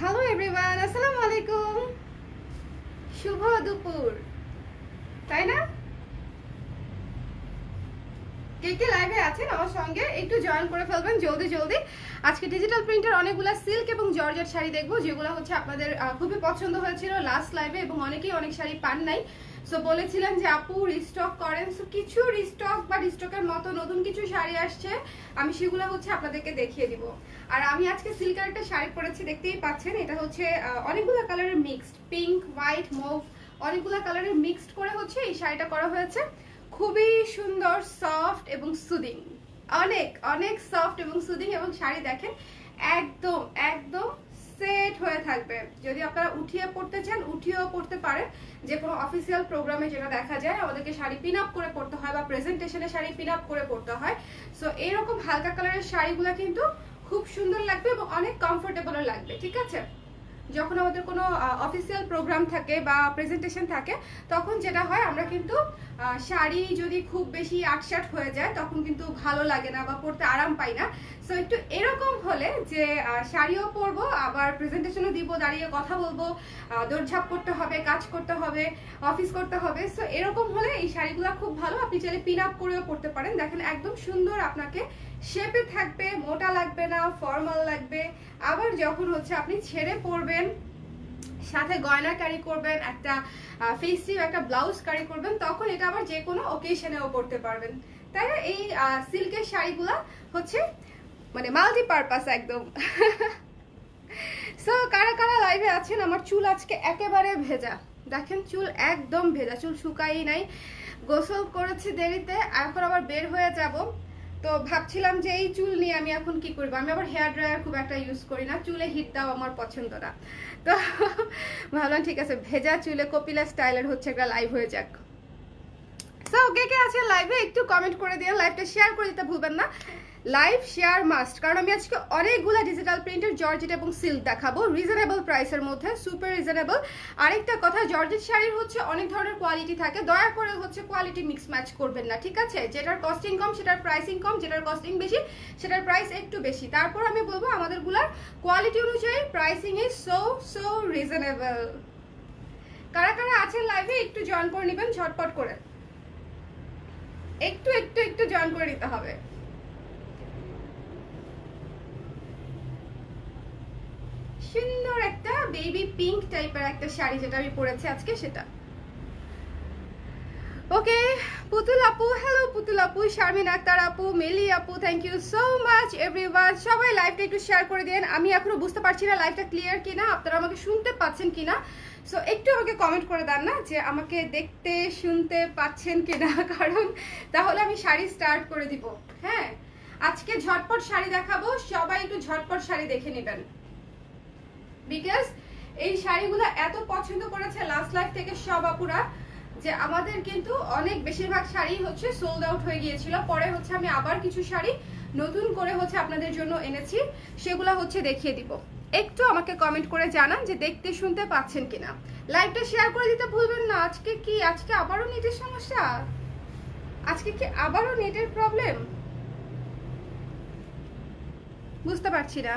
Hello everyone, আসসালামু আলাইকুম। শুভ দুপুর, তাই না? কে কে লাইভে আছেন আমার সঙ্গে একটু জয়েন করে ফেলবেন জলদি জলদি। আজকে ডিজিটাল প্রিন্টের অনেকগুলো সিল্ক এবং জর্জেট শাড়ি দেখবো, যেগুলো হচ্ছে আপনাদের খুবই পছন্দ হয়েছিল লাস্ট লাইভে, এবং অনেকেই অনেক শাড়ি পান নাই। সো বলেছিলেন যে আপু রিস্টক করেন, সো কিছু রিস্টক বা রিস্টকের মতো নতুন কিছু শাড়ি আসছে, আমি সেগুলো হচ্ছে আপনাদেরকে দেখিয়ে দিব। আর আমি আজকে সিল্কের একটা শাড়ি পরেছি, দেখতেই পাচ্ছেন। এটা হচ্ছে অনেকগুলো কালারের মিক্সড, পিঙ্ক, হোয়াইট, মুভ, অনেকগুলো কালারের মিক্সড করে হচ্ছে এই শাড়িটা করা হয়েছে। খুবই সুন্দর, সফট এবং সুদিং, অনেক অনেক সফট এবং সুদিং। এবং শাড়ি দেখেন একদম একদম সেট হয়ে থাকবে। যদি আপনারা উঠিয়ে পড়তে চান উঠিয়েও পড়তে পারেন, যে কোনো অফিসিয়াল প্রোগ্রামে যেটা দেখা যায় আমাদেরকে শাড়ি পিন আপ করে পড়তে হয় বা প্রেজেন্টেশনে শাড়ি পিন আপ করে পড়তে হয়। সো এইরকম হালকা কালারের শাড়িগুলো কিন্তু খুব সুন্দর লাগবে এবং অনেক কমফোর্টেবলও লাগবে, ঠিক আছে? যখন আমাদের কোনো অফিসিয়াল প্রোগ্রাম থাকে বা প্রেজেন্টেশন থাকে, তখন যেটা হয় আমরা কিন্তু শাড়ি যদি খুব বেশি আটসাট হয়ে যায় তখন কিন্তু ভালো লাগে না বা পরতে আরাম পাই না। সো একটু এরকম হলে যে শাড়িও পরবো আবার প্রেজেন্টেশনও দিব, দাঁড়িয়ে কথা বলবো, দৌড়ঝাঁপ করতে হবে, কাজ করতে হবে, অফিস করতে হবে। সো এরকম হলে এই শাড়িগুলো খুব ভালো, আপনি চাইলে পিন আপ করেও পরতে পারেন। দেখেন একদম সুন্দর, আপনাকে শেপে থাকবে, মোটা লাগবে না, ফর্মাল লাগবে। আবার যখন হচ্ছে আপনি ছেড়ে পরবেন, সাথে গয়না ক্যারি করবেন, একটা ফেস্টিভ একটা ব্লাউজ ক্যারি করবেন, তখন এটা আবার যে কোনো অকেশনেও পরতে পারবেন। তাই না? এই সিল্কের শাড়িগুলো হচ্ছে মানে মাল্টিপারপাস একদম। সো কারা কারা লাইভে আছেন? আমার চুল আজকে একেবারে ভেজা, দেখেন চুল একদম ভেজা, চুল শুকাই নাই। গোসল করেছি দেরিতে, এখন আবার বের হয়ে যাব। তো ভাবছিলাম যে এই চুল নিয়ে আমি এখন কি করবো। আমি আবার হেয়ার ড্রায়ার খুব একটা ইউজ করি না, চুলে হিট দেওয়া আমার পছন্দ না। তো ভাবলাম ঠিক আছে, ভেজা চুলে কপিলা স্টাইলের হচ্ছে একটা লাইভ হয়ে যাক। সো কে কে আছে লাইভে একটু কমেন্ট করে দিয়ে লাইভটা শেয়ার করে দিতে ভুলবেন না। লাইভ শেয়ার মাস্ট, কারণ আমি আজকে অনেকগুলা ডিজিটাল প্রিন্টের জর্জেট এবং সিল্ক দেখাবো রিজনেবল প্রাইসের মধ্যে, সুপার রিজনেবল। আরেকটা কথা, জর্জেট শাড়ির হচ্ছে অনেক ধরনের কোয়ালিটি থাকে, দয়া করে হচ্ছে কোয়ালিটি মিক্স ম্যাচ করবেন না, ঠিক আছে? যেটার কস্টিং কম সেটার প্রাইসিং কম, যেটার কস্টিং বেশি সেটার প্রাইস একটু বেশি। তারপর আমি বলবো আমাদেরগুলার কোয়ালিটি অনুযায়ী প্রাইসিং ইজ সো রিজনেবল। কারা কারা আছেন লাইভে একটু জয়েন করে নেবেন ঝটপট করে, একটু একটু একটু জয়েন করে নিতে হবে। সুন্দর একটা বেবি পিঙ্ক টাইপের একটা শাড়ি যেটা আমি পরেছি আজকে, সেটা। ওকে, পুতুল আপু, হ্যালো পুতুল আপু, শারমিন আক্তার আপু, মেলি আপু, thank you so much everyone. সবাই লাইভটা একটু শেয়ার করে দেন। আমি এখনো বুঝতে পারছি না লাইভটা ক্লিয়ার কিনা, আপনারা আমাকে শুনতে পাচ্ছেন কিনা। সো একটু আমাকে কমেন্ট করে দেন না যে আমাকে দেখতে শুনতে পাচ্ছেন কিনা, কারণ তাহলে আমি শাড়ি স্টার্ট করে দিব। হ্যাঁ, আজকে ঝটপট শাড়ি দেখাবো, সবাই একটু ঝটপট শাড়ি দেখে নেবেন, বিকজ এই শাড়িগুলো এত পছন্দ করেছে লাস্ট লাইফ থেকে সব আপুরা, যে আমাদের কিন্তু অনেক বেশিরভাগ শাড়ি হচ্ছে সোল্ড আউট হয়ে গিয়েছিল। পরে হচ্ছে আমি আবার কিছু শাড়ি নতুন করে হচ্ছে আপনাদের জন্য এনেছি, সেগুলো হচ্ছে দেখিয়ে দিব। একটু আমাকে কমেন্ট করে জানান যে দেখতে শুনতে পাচ্ছেন কিনা। লাইভটা শেয়ার করে দিতে ভুলবেন না। আজকে আবারও নেটের সমস্যা, আজকে কি আবারও নেটের প্রবলেম? বুঝতে পারছি না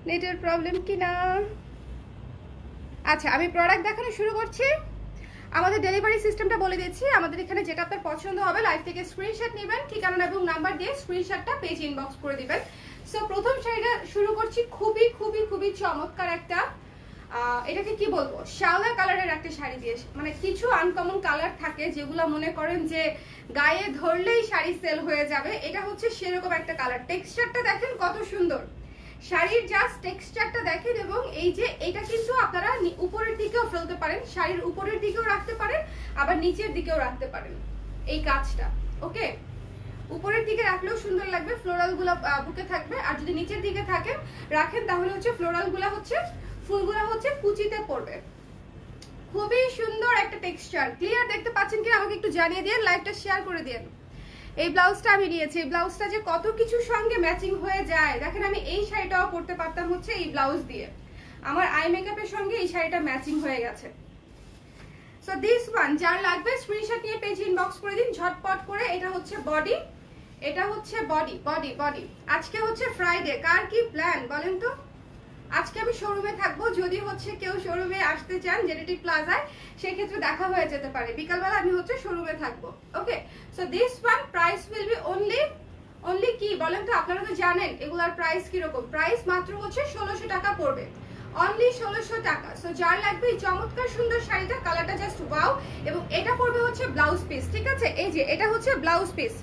নেটের প্রবলেম কিনা। আচ্ছা, আমি প্রোডাক্ট দেখানো শুরু করছি। আমাদের ডেলিভারি সিস্টেমটা বলে দিচ্ছি। আমাদের এখানে যেটা আপনার পছন্দ হবে লাইভ থেকে স্ক্রিনশট নেবেন, ঠিকানা এবং নাম্বার দিয়ে স্ক্রিনশটটা পেজ ইনবক্স করে দিবেন। সো প্রথম শাড়িটা শুরু করছি, খুবই খুবই খুবই চমৎকার একটা, এটাকে কি বলবো, শ্যাওলা কালারের একটা শাড়ি দিয়ে। মানে কিছু আনকমন কালার থাকে যেগুলো মনে করেন যে গায়ে ধরলেই শাড়ি সেল হয়ে যাবে, এটা হচ্ছে সেরকম একটা কালার। টেক্সচারটা দেখেন কত সুন্দর, শাড়ির জাস্ট টেক্সচারটা দেখেন। এবং এই যে এটা কিন্তু আপনারা উপরের দিকেও ফেলতে পারেন, শাড়ির উপরের দিকেও রাখতে পারেন, আবার নিচের দিকেও রাখতে পারেন এই কাজটা। ওকে, উপরের দিকে রাখলেও সুন্দর লাগবে, ফ্লোরাল গুলা বুকে থাকবে। আর যদি নিচের দিকে রাখেন তাহলে হচ্ছে ফ্লোরাল গুলা হচ্ছে, ফুলগুলা হচ্ছে কুচিতে পড়বে। খুবই সুন্দর একটা টেক্সচার। ক্লিয়ার দেখতে পাচ্ছেন কিনা আমাকে একটু জানিয়ে দিন, লাইভটা শেয়ার করে দিন। এই ব্লাউজটা আমি নিয়েছি, এই ব্লাউজটা যে কত কিছুর সঙ্গে ম্যাচিং হয়ে যায়। দেখেন আমি এই শাড়িটাও পরতে পারতাম হচ্ছে এই ব্লাউজ দিয়ে, আমার আই মেকআপের সঙ্গে এই শাড়িটা ম্যাচিং হয়ে গেছে। সো দিস ওয়ান যার লাগবে স্ক্রিনশট নিয়ে পেজ ইনবক্স করে দিন ঝটপট করে। এটা হচ্ছে বডি, এটা হচ্ছে বডি বডি বডি। আজকে হচ্ছে ফ্রাইডে, কার কি প্ল্যান বলেন তো? আজকে আমি শোরুমে থাকবো, যদি হচ্ছে কেউ শোরুমে আসতে চান জেনেটিক প্লাজায়, সেক্ষেত্রে দেখা হয়ে যেতে পারে। বিকালবেলা আমি হচ্ছে শোরুমে থাকবো। Okay, so this one price will be only কি বলেন তো? আপনারা তো জানেন এগুলার প্রাইস কিরকম। প্রাইস মাত্র হচ্ছে 1600 টাকা পড়বে, অনলি 1600 টাকা। সো যার লাগবে এই চমৎকার সুন্দর শাড়িটা, কালারটা জাস্ট ওয়াও। এবং এটা পড়বে হচ্ছে ব্লাউজ পিস, ঠিক আছে? এই যে এটা হচ্ছে ব্লাউজ পিস,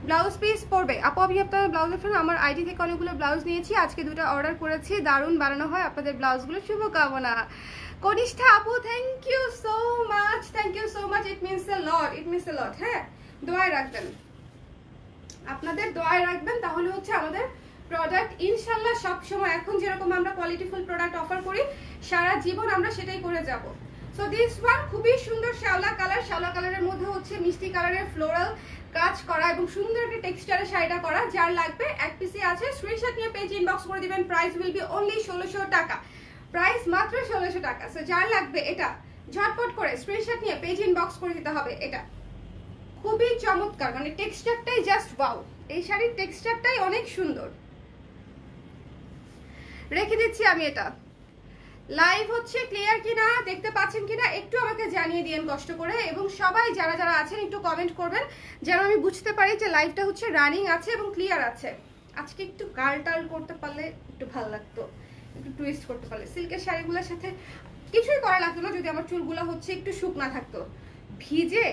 ব্লাউজ পিস পড়বে। আপু আমি আপনার ব্লাউজের ফ্রেন্ড, আমার আইডি থেকে অনেকগুলো ব্লাউজ নিয়েছি, আজকে 2টা অর্ডার করেছি, দারুণ বানানো হয় আপনাদের ব্লাউজগুলো, শুভকামনা। কনিষ্ঠা আপু thank you so much, thank you so much, it means a lot, it means a lot. হ্যাঁ, দোয়ায় রাখবেন, আপনাদের দোয়ায় রাখবেন, তাহলে হচ্ছে আমাদের প্রোডাক্ট ইনশাল্লাহ সবসময় এখন যেরকম আমরা কোয়ালিটিফুল প্রোডাক্ট অফার করি, সারা জীবন আমরা সেটাই করে যাব। সো দিস ওয়ান খুবই সুন্দর শ্যাওলা কালার, শ্যাওলা কালারের মধ্যে হচ্ছে মিষ্টি কালারের ফ্লোরাল কাজ করা এবং সুন্দর একটা টেক্সচারের শাড়িটা করা। যার লাগবে এক পিসে আছে, স্ক্রিনশট নিয়ে পেজ ইনবক্স করে দিবেন। প্রাইস উইল বি অনলি 1600 টাকা, প্রাইস মাত্র 1600 টাকা। সো যার লাগবে এটা ঝটপট করে স্ক্রিনশট নিয়ে পেজ ইনবক্স করে দিতে হবে। এটা খুবই চমৎকার, মানে টেক্সচারটাই জাস্ট ওয়াও, এই শাড়ির টেক্সচারটাই অনেক সুন্দর। রেখে দিচ্ছি আমি এটা। লাইভ হচ্ছে ক্লিয়ার কিনা, দেখতে পাচ্ছেন কিনা একটু আমাকে জানিয়ে দিয়েন কষ্ট করে, এবং সবাই যারা যারা আছেন একটু কমেন্ট করবেন যেন আমি বুঝতে পারি যে লাইভটা হচ্ছে রানিং আছে এবং ক্লিয়ার আছে। আজকে একটু গাল টাল করতে পারলে একটু ভালো লাগতো, একটু টুইস্ট করতে পারলে। সিল্কের শাড়িগুলোর সাথে কিছুই করা লাগতো না যদি আমার চুলগুলো হচ্ছে একটু শুকনা থাকতো। ভিজে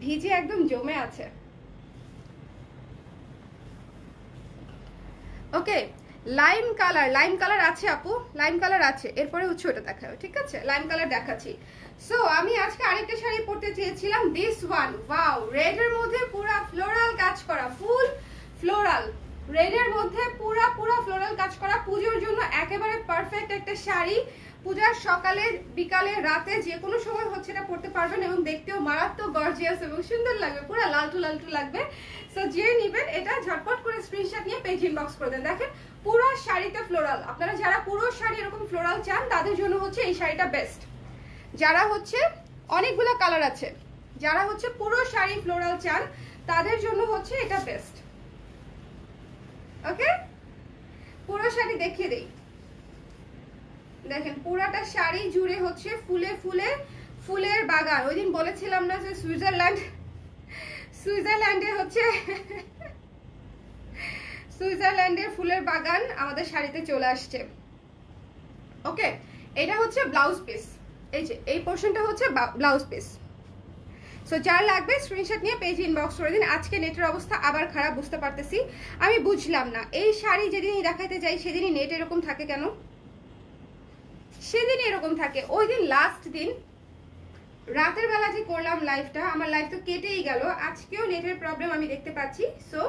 ভিজে একদম জমে আছে। ওকে, লাইম কালার আছে আপু, লাইম কালার আছে, এরপরে হচ্ছে ওটা দেখাবো, ঠিক আছে? লাইম কালার দেখাচ্ছি। সো আমি আজকে আরেকটা শাড়ি পরতে চেয়েছিলাম, দিস ওয়ান ওয়াও, রেড এর মধ্যে পুরা ফ্লোরাল কাজ করা, ফুল ফ্লোরাল রেড এর মধ্যে পুরা ফ্লোরাল কাজ করা। পুজোর জন্য একেবারে পারফেক্ট একটা শাড়ি। পূজার সকালে বিকালে রাতে যে কোনো সময় হচ্ছে এটা পরতে পারবেন এবং দেখতেও মারাত্মক গর্জিয়াস এবং সুন্দর লাগবে, পুরো লালটু লালটু লাগবে। সো যে নিবেন এটা ঝটপট করে স্ক্রিনশট নিয়ে পেজ ইনবক্স করে দেন। দেখেন পুরো শাড়িতে ফ্লোরাল, আপনারা যারা পুরো শাড়ি এরকম ফ্লোরাল চান তাদের জন্য হচ্ছে এই শাড়িটা বেস্ট। যারা হচ্ছে অনেকগুলো কালার আছে, যারা হচ্ছে পুরো শাড়ি ফ্লোরাল চান তাদের জন্য হচ্ছে এটা বেস্ট। ওকে, পুরো শাড়ি দেখিয়ে দেই। দেখেন পুরাটা শাড়ি জুড়ে হচ্ছে ফুলে ফুলে ফুলের বাগান। ওই দিন বলেছিলাম না যে সুইজারল্যান্ডে হচ্ছে সুইজারল্যান্ডের ফুলের বাগান আমাদের শাড়িতে চলে আসছে। ওকে, এটা হচ্ছে ব্লাউজ পিস, এই যে এই পোর্শনটা হচ্ছে ব্লাউজ পিস। সো যার লাগবে স্ক্রিনশট নিয়ে পেজ ইনবক্স করে দিন। আজকে নেটের অবস্থা আবার খারাপ, বুঝতে পারতেছি, আমি বুঝলাম না এই শাড়ি যেদিনই দেখাইতে যাই সেদিনই নেট এরকম থাকে কেন? সেদিন এরকম থাকে। ওই দিন লাস্ট দিন রাতের বেলা যে করলাম লাইভটা, আমার লাইভ তো কেটেই গেল। আজকেও নেটের প্রবলেম আমি দেখতে পাচ্ছি। সো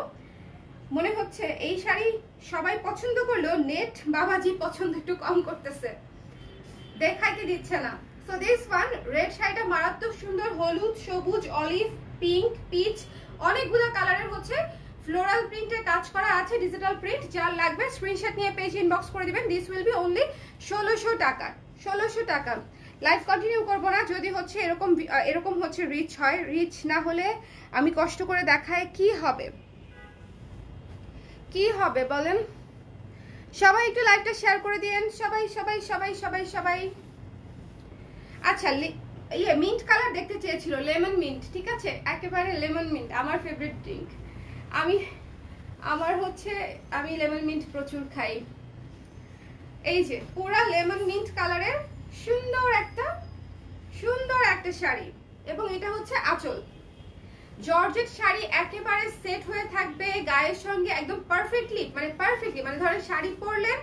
মনে হচ্ছে এই শাড়ি সবাই পছন্দ করলেও নেট বাবাজি পছন্দ একটু কম করতেছে, দেখাইতে দিচ্ছে না। সো দিস ওয়ান রেড শাড়িটা মারাত্মক সুন্দর, হলুদ, সবুজ, অলিভ, পিঙ্ক, পিচ, অনেকগুলো কালারের হচ্ছে ফ্লোরাল প্রিন্টের কাজ করা আছে, ডিজিটাল প্রিন্ট। যার লাগবে স্ক্রিনশট নিয়ে পেজ ইনবক্স করে দিবেন। দিস উইল বি অনলি 1600 টাকা, 1600 টাকা। লাইভ কন্টিনিউ করবো না, যদি হচ্ছে এরকম হচ্ছে রিচ হয়। রিচ না হলে আমি কষ্ট করে দেখায় কি হবে বলেন? সবাই একটু লাইভটা শেয়ার করে দিয়েন, সবাই সবাই সবাই সবাই সবাই। আচ্ছা, ইয়ে মিন্ট কালার দেখতে চেয়েছিল, লেমন মিন্ট, ঠিক আছে? একেবারে লেমন মিন্ট আমার ফেভারিট ড্রিঙ্ক। আমি লেমন মিন্ট প্রচুর খাই। এই যে পুরা লেমন মিন্ট কালারের সুন্দর একটা শাড়ি, এবং এটা হচ্ছে আঁচল। জর্জেট শাড়ি একেবারে সেট হয়ে থাকবে গায়ের সঙ্গে একদম পারফেক্টলি, মানে ধরেন শাড়ি পরলেন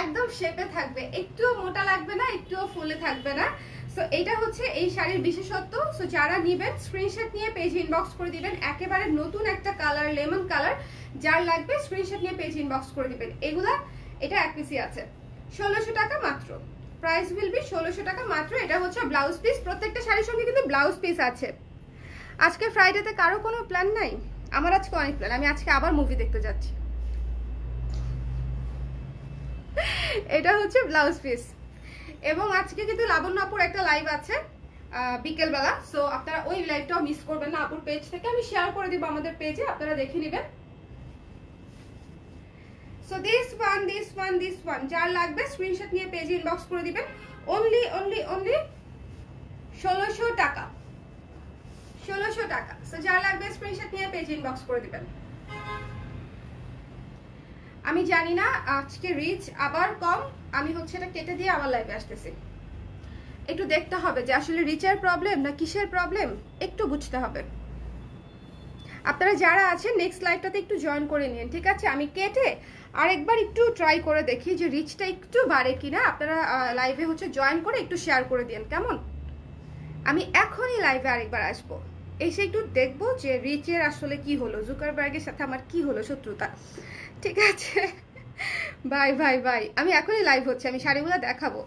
একদম শেপে থাকবে, একটুও মোটা লাগবে না, একটুও ফুলে থাকবে না। সো এটা হচ্ছে এই শাড়ির বিশেষত্ব। সো যারা নেবেন স্ক্রিনশট নিয়ে পেজ ইনবক্স করে দিবেন। একেবারে নতুন একটা কালার, লেমন কালার। যার লাগবে স্ক্রিনশট নিয়ে পেজ ইনবক্স করে দিবেন। এটা এক পিসি আছে, 1600 টাকা মাত্র। প্রাইস উইল বি 1600 টাকা মাত্র। এটা হচ্ছে ব্লাউজ পিস, প্রত্যেকটা শাড়ির সঙ্গে কিন্তু ব্লাউজ পিস আছে। আজকে ফ্রাইডেতে কারো কোনো প্ল্যান নাই? আমার আজকে অনেক প্ল্যান, আমি আজকে আবার মুভি দেখতে যাচ্ছি। এটা হচ্ছে ব্লাউজ পিস। এবং আজকে কিন্তু লাবণ্য আপুর একটা লাইভ আছে, বিকেলবেলা। সো আপনারা ওই লাইভটাও মিস করবেন না আপুর পেজ থেকে, আমি শেয়ার করে দিব আমাদের পেজে, আপনারা দেখে নেবেন। সো দিস ওয়ান যার লাগবে স্ক্রিনশট নিয়ে পেজে ইনবক্স করে দিবেন। অনলি 1600 টাকা, 1600 টাকা। সো যার লাগবে স্ক্রিনশট নিয়ে পেজে ইনবক্স করে দিবেন। আমি জানি না আজকে রিচ আবার কম, আমি হচ্ছে এটা কেটে দিয়ে আবার লাইভে আসতেছি। একটু দেখতে হবে যে আসলে রিচের প্রবলেম না কিসের প্রবলেম, একটু বুঝতে হবে। আপনারা যারা আছেন নেক্সট লাইভটাতে একটু জয়েন করে নিন, ঠিক আছে? আমি কেটে আরেকবার একটু ট্রাই করে দেখি যে রিচটা একটু বাড়ে কিনা। আপনারা লাইভে হচ্ছে জয়েন করে একটু শেয়ার করে দিন, কেমন? আমি এখনই লাইভে আরেকবার আসবো, এসে একটু দেখবো যে রিচের আসলে কি হলো, জুকারবার্গের সাথে আমার কি হলো শত্রুতা, ঠিক আছে? বাই বাই বাই, আমি এখনই লাইভ হচ্ছে, আমি শাড়িগুলো দেখাবো।